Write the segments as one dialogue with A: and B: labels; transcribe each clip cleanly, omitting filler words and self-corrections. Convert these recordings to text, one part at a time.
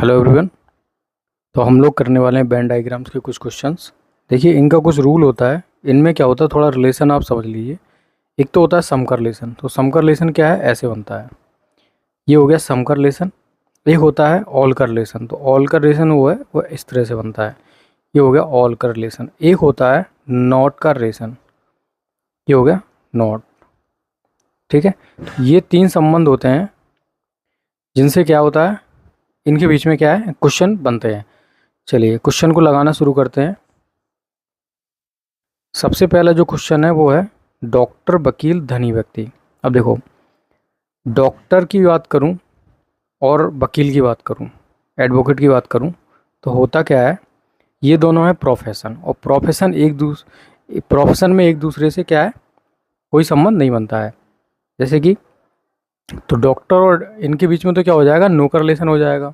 A: Hello everyone. तो हम लोग करने वाले हैं वेन डायग्राम्स के कुछ क्वेश्चंस। देखिए, इनका कुछ रूल होता है। इनमें क्या होता है, थोड़ा रिलेशन आप समझ लीजिए। एक तो होता है समकर रिलेशन। तो समकर रिलेशन क्या है, ऐसे बनता है। ये हो गया समकर रिलेशन। एक होता है ऑल कर रिलेशन। तो ऑल कर रिलेशन वो है, वो इस तरह से बनता है। ये हो गया ऑल कर रिलेशन। एक होता है नॉट का रिलेशन। ये हो गया नॉट। ठीक है, तो ये तीन संबंध होते हैं जिनसे क्या होता है, इनके बीच में क्या है, क्वेश्चन बनते हैं। चलिए क्वेश्चन को लगाना शुरू करते हैं। सबसे पहला जो क्वेश्चन है वो है डॉक्टर, वकील, धनी व्यक्ति। अब देखो, डॉक्टर की बात करूं और वकील की बात करूं, एडवोकेट की बात करूं, तो होता क्या है, ये दोनों है प्रोफेशन। और प्रोफेशन में एक दूसरे से क्या है, कोई संबंध नहीं बनता है। जैसे कि तो डॉक्टर और इनके बीच में तो क्या हो जाएगा, नो का रिलेशन हो जाएगा।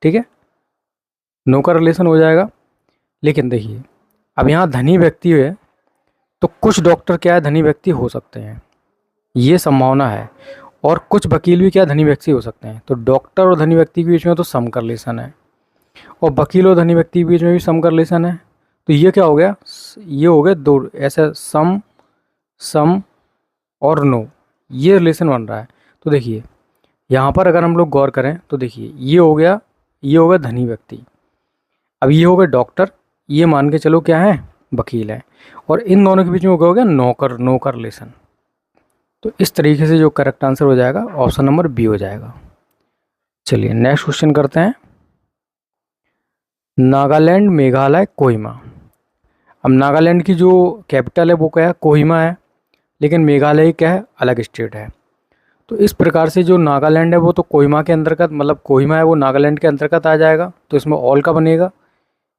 A: ठीक है, नो का रिलेशन हो जाएगा। लेकिन देखिए, अब यहाँ धनी व्यक्ति है, तो कुछ डॉक्टर क्या है, धनी व्यक्ति हो सकते हैं, ये संभावना है। और कुछ वकील भी क्या धनी व्यक्ति हो सकते हैं। तो डॉक्टर और धनी व्यक्ति के बीच में तो सम का रिलेशन है, और वकील और धनी व्यक्ति के बीच में भी सम का रिलेशन है। तो ये क्या हो गया, ये हो गए दो ऐसे सम, सम और नो, ये रिलेशन बन रहा है। तो देखिए यहाँ पर अगर हम लोग गौर करें तो देखिए, ये हो गया, ये हो गया धनी व्यक्ति। अब ये हो गए डॉक्टर, ये मान के चलो क्या है, वकील है। और इन दोनों के बीच में हो गया नो का रिलेशन। तो इस तरीके से जो करेक्ट आंसर हो जाएगा, ऑप्शन नंबर बी हो जाएगा। चलिए नेक्स्ट क्वेश्चन करते हैं। नागालैंड, मेघालय, कोहिमा। अब नागालैंड की जो कैपिटल है वो क्या है, कोहिमा है। लेकिन मेघालय क्या है, अलग स्टेट है। तो इस प्रकार से जो नागालैंड है वो तो कोहिमा के अंतर्गत, मतलब कोहिमा है वो नागालैंड के अंतर्गत आ जाएगा। तो इसमें ऑल का बनेगा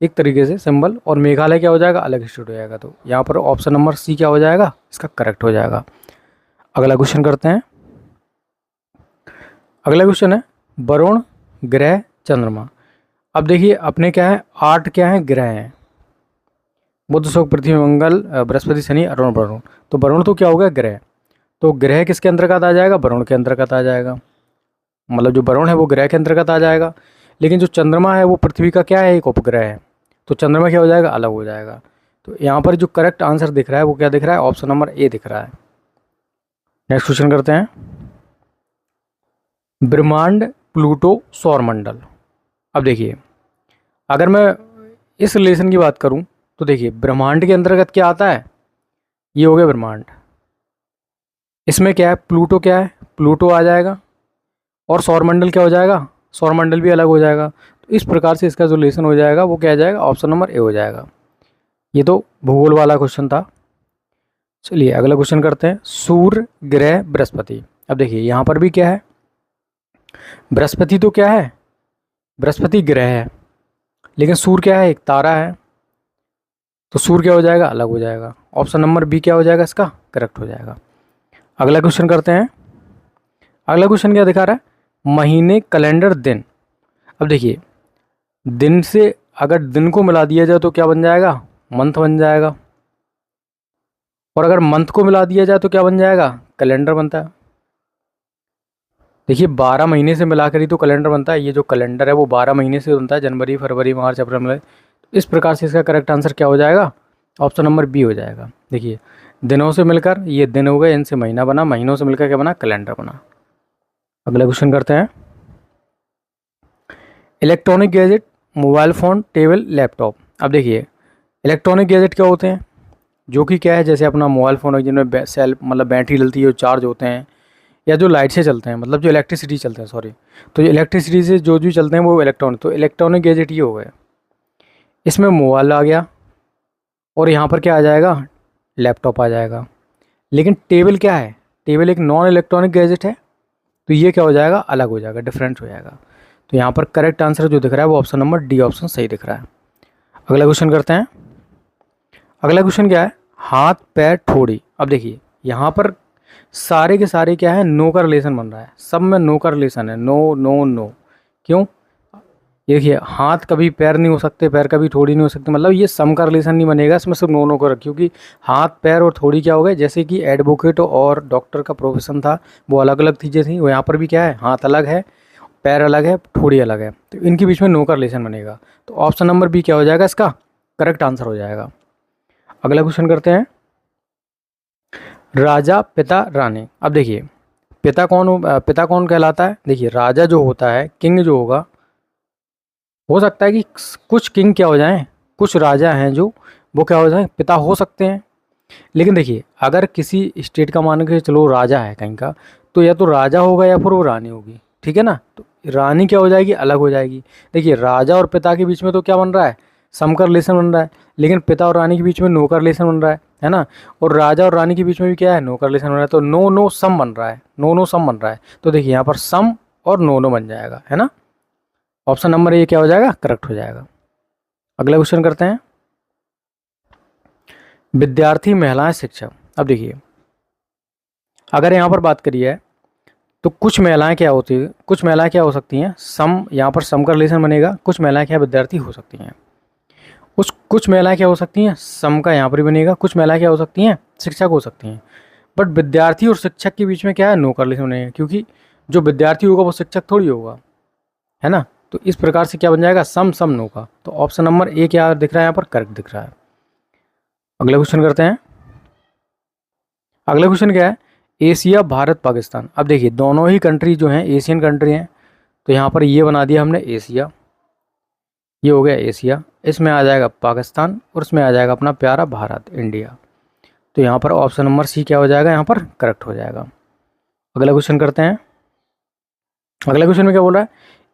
A: एक तरीके से सिंबल। और मेघालय क्या हो जाएगा, अलग स्टेट हो जाएगा। तो यहाँ पर ऑप्शन नंबर सी क्या हो जाएगा, इसका करेक्ट हो जाएगा। अगला क्वेश्चन करते हैं। अगला क्वेश्चन है वरुण, ग्रह, चंद्रमा। अब देखिए अपने क्या है, 8 क्या है, ग्रह हैं। बुध, शुक्र, पृथ्वी, मंगल, बृहस्पति, शनि, अरुण, वरुण। तो वरुण तो क्या हो गया, ग्रह। तो ग्रह किसके अंतर्गत आ जाएगा, वरुण के अंतर्गत आ जाएगा। मतलब जो वरुण है वो ग्रह के अंतर्गत आ जाएगा। लेकिन जो चंद्रमा है वो पृथ्वी का क्या है, एक उपग्रह है। तो चंद्रमा क्या हो जाएगा, अलग हो जाएगा। तो यहाँ पर जो करेक्ट आंसर दिख रहा है वो क्या दिख रहा है, ऑप्शन नंबर ए दिख रहा है। नेक्स्ट क्वेश्चन करते हैं। ब्रह्मांड, प्लूटो, सौरमंडल। अब देखिए, अगर मैं इस रिलेशन की बात करूं तो देखिए, ब्रह्मांड के अंतर्गत क्या आता है, ये हो गया ब्रह्मांड। इसमें क्या है, प्लूटो क्या है, प्लूटो आ जाएगा। और सौरमंडल क्या हो जाएगा, सौरमंडल भी अलग हो जाएगा। तो इस प्रकार से इसका जो रिलेशन हो जाएगा वो क्या आ जाएगा, ऑप्शन नंबर ए हो जाएगा। ये तो भूगोल वाला क्वेश्चन था। चलिए अगला क्वेश्चन करते हैं। सूर्य, ग्रह, बृहस्पति। अब देखिए यहाँ पर भी क्या है, बृहस्पति तो क्या है, बृहस्पति ग्रह है। लेकिन सूर्य क्या है, एक तारा है। तो सूर्य क्या हो जाएगा, अलग हो जाएगा। ऑप्शन नंबर बी क्या हो जाएगा, इसका करेक्ट हो जाएगा। अगला क्वेश्चन करते हैं। अगला क्वेश्चन क्या दिखा रहा है, महीने, कैलेंडर, दिन। अब देखिए, दिन से अगर दिन को मिला दिया जाए तो क्या बन जाएगा, मंथ बन जाएगा। और अगर मंथ को मिला दिया जाए तो क्या बन जाएगा, कैलेंडर बनता है। देखिए 12 महीने से मिलाकर ही तो कैलेंडर बनता है। ये जो कैलेंडर है वो 12 महीने से बनता है, जनवरी, फरवरी, मार्च, अप्रैल, मई। इस प्रकार से इसका करेक्ट आंसर क्या हो जाएगा, ऑप्शन नंबर बी हो जाएगा। देखिए दिनों से मिलकर ये दिन हो गए, इनसे महीना बना, महीनों से मिलकर क्या बना, कैलेंडर बना। अगला क्वेश्चन करते हैं। Electronic gadget, mobile phone, table, laptop. अब देखिए इलेक्ट्रॉनिक गैजेट क्या होते हैं, जो कि क्या है, जैसे अपना मोबाइल फ़ोन है जिनमें सेल मतलब बैटरी डलती है, चार्ज होते हैं, या जो लाइट से चलते हैं, मतलब जो इलेक्ट्रिसिटी चलते हैं, सॉरी। तो इलेक्ट्रिसिटी से जो भी चलते हैं वो इलेक्ट्रॉनिक, तो इलेक्ट्रॉनिक गैजेट ये हो गए। इसमें मोबाइल आ गया, और यहाँ पर क्या आ जाएगा, लैपटॉप आ जाएगा। लेकिन टेबल क्या है, टेबल एक नॉन इलेक्ट्रॉनिक गैजेट है। तो ये क्या हो जाएगा, अलग हो जाएगा, डिफरेंट हो जाएगा। तो यहाँ पर करेक्ट आंसर जो दिख रहा है वो ऑप्शन नंबर डी ऑप्शन सही दिख रहा है। अगला क्वेश्चन करते हैं। अगला क्वेश्चन क्या है, हाथ, पैर, ठोड़ी। अब देखिए यहाँ पर सारे के सारे क्या है, नो का रिलेशन बन रहा है। सब में नो का रिलेशन है, नो नो नो। क्यों, देखिए हाथ कभी पैर नहीं हो सकते, पैर कभी थोड़ी नहीं हो सकते, मतलब ये सम का रिलेशन नहीं बनेगा, इसमें सिर्फ नो नो को रख। क्योंकि हाथ, पैर और थोड़ी क्या हो गए, जैसे कि एडवोकेट और डॉक्टर का प्रोफेशन था वो अलग अलग चीज़ें थी, वो यहाँ पर भी क्या है, हाथ अलग है पैर अलग है, ठोड़ी अलग है, तो इनके बीच में नो का रिलेशन बनेगा। तो ऑप्शन नंबर बी क्या हो जाएगा, इसका करेक्ट आंसर हो जाएगा। अगला क्वेश्चन करते हैं, राजा पिता रानी। अब देखिए पिता कौन कहलाता है। देखिए राजा जो होता है, किंग जो होगा, हो सकता है कि कुछ किंग क्या हो जाएं, कुछ राजा हैं जो वो क्या हो जाएं, पिता हो सकते हैं। लेकिन देखिए अगर किसी स्टेट का मान के चलो राजा है कहीं का, तो या तो राजा होगा या फिर वो रानी होगी, ठीक है ना। तो रानी क्या हो जाएगी, अलग हो जाएगी। देखिए राजा और पिता के बीच में तो क्या बन रहा है, सम का रिलेशन बन रहा है, लेकिन पिता और रानी के बीच में नो का रिलेशन बन रहा है ना। और राजा और रानी के बीच में भी क्या है, नो का रिलेशन बन रहा है। तो नो नो सम बन रहा है, नो नो सम बन रहा है। तो देखिए यहाँ पर सम और नो नो बन जाएगा, है ना। ऑप्शन नंबर ए क्या हो जाएगा, करेक्ट हो जाएगा। अगला क्वेश्चन करते हैं, विद्यार्थी महिलाएं शिक्षक। अब देखिए अगर यहाँ पर बात करिए तो कुछ महिलाएं क्या होती है, कुछ महिलाएं क्या हो सकती हैं, सम, यहाँ पर सम का रिलेशन बनेगा। कुछ महिलाएं क्या विद्यार्थी हो सकती हैं, कुछ महिलाएं क्या हो सकती हैं, सम का यहाँ पर ही बनेगा। कुछ महिलाएं क्या हो सकती हैं, शिक्षक हो सकती हैं। बट विद्यार्थी और शिक्षक के बीच में क्या है, नो का रिलेशन बनेगा, क्योंकि जो विद्यार्थी होगा वो शिक्षक थोड़ी होगा, है ना। तो इस प्रकार से क्या बन जाएगा, सम सम नो का। तो ऑप्शन नंबर ए क्या दिख रहा है यहाँ पर, करेक्ट दिख रहा है। अगला क्वेश्चन करते हैं, अगला क्वेश्चन क्या है, एशिया भारत पाकिस्तान। अब देखिए दोनों ही कंट्री जो हैं एशियन कंट्री हैं, तो यहाँ पर ये बना दिया हमने एशिया, ये हो गया एशिया, इसमें आ जाएगा पाकिस्तान और इसमें आ जाएगा अपना प्यारा भारत, इंडिया। तो यहाँ पर ऑप्शन नंबर सी क्या हो जाएगा, यहाँ पर करेक्ट हो जाएगा। अगला क्वेश्चन करते हैं, अगला क्वेश्चन में क्या बोल रहा है,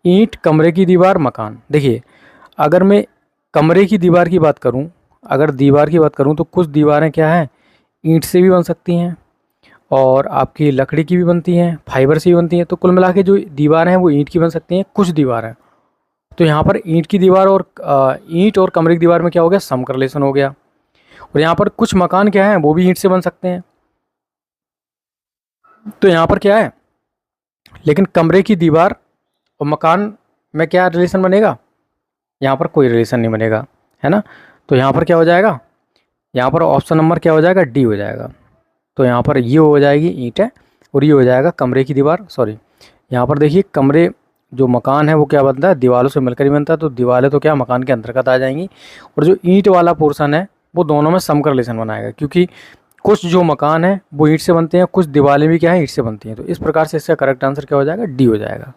A: ईंट, कमरे की दीवार, मकान। देखिए अगर मैं कमरे की दीवार की बात करूँ, अगर दीवार की बात करूँ तो कुछ दीवारें क्या हैं, ईंट से भी बन सकती हैं और आपकी लकड़ी की भी बनती हैं, फाइबर से भी बनती हैं। तो कुल मिला के जो दीवारें हैं वो ईंट की बन सकती हैं, कुछ दीवारें। तो यहाँ पर ईंट की दीवार और ईंट और कमरे की दीवार में क्या हो गया, सम का रिलेशन हो गया। और यहाँ पर कुछ मकान क्या हैं, वो भी ईंट से बन सकते हैं। तो यहाँ पर क्या है, लेकिन कमरे की दीवार और मकान में क्या रिलेशन बनेगा, यहाँ पर कोई रिलेशन नहीं बनेगा, है ना। तो यहाँ पर क्या हो जाएगा, यहाँ पर ऑप्शन नंबर क्या हो जाएगा, डी हो जाएगा। तो यहाँ पर ये हो जाएगी ईंटें और ये हो जाएगा कमरे की दीवार, सॉरी। यहाँ पर देखिए कमरे, जो मकान है वो क्या बनता है, दीवारों से मिलकर ही बनता है। तो दीवारें तो क्या मकान के अंतर्गत आ जाएंगी, और जो ईंट वाला पोर्शन है वो दोनों में सम का रिलेशन बनाएगा, क्योंकि कुछ जो मकान है वो ईंट से बनते हैं, कुछ दीवारें भी क्या है ईंट से बनती हैं। तो इस प्रकार से इसका करेक्ट आंसर क्या हो जाएगा, डी हो जाएगा।